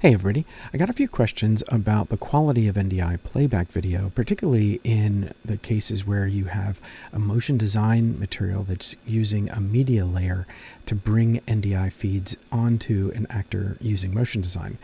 Hey everybody, I got a few questions about the quality of NDI playback video, particularly in the cases where you have a motion design material that's using a media layer to bring NDI feeds onto an actor using motion design.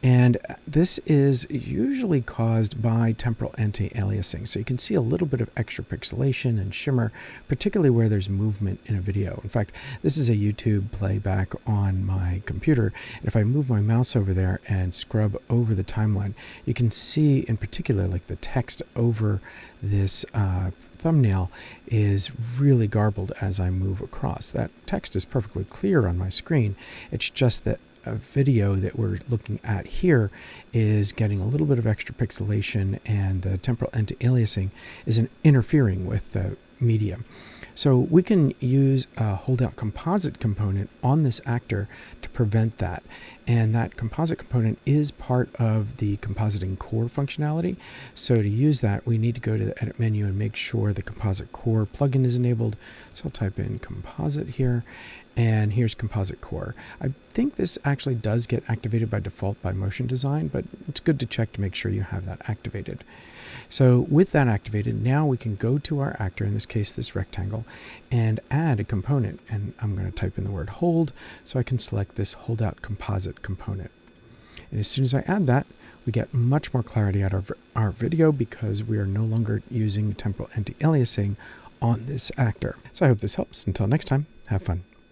And this is usually caused by temporal anti-aliasing. So you can see a little bit of extra pixelation and shimmer, particularly where there's movement in a video. In fact, this is a YouTube playback on my computer. And if I move my mouse over there and scrub over the timeline, you can see in particular like the text over this thumbnail is really garbled as I move across. That text is perfectly clear on my screen. It's just that a video that we're looking at here is getting a little bit of extra pixelation, and the temporal anti-aliasing is interfering with the media. So we can use a holdout composite component on this actor to prevent that. And that composite component is part of the Compositing Core functionality. So to use that, we need to go to the edit menu and make sure the Composite Core plugin is enabled. So I'll type in composite here, and here's Composite Core. I think this actually does get activated by default by motion design, but it's good to check to make sure you have that activated. So with that activated, now we can go to our actor, in this case this rectangle, and add a component. And I'm going to type in the word hold, so I can select this holdout composite component. And as soon as I add that, we get much more clarity out of our video because we are no longer using temporal anti-aliasing on this actor. So I hope this helps. Until next time, have fun.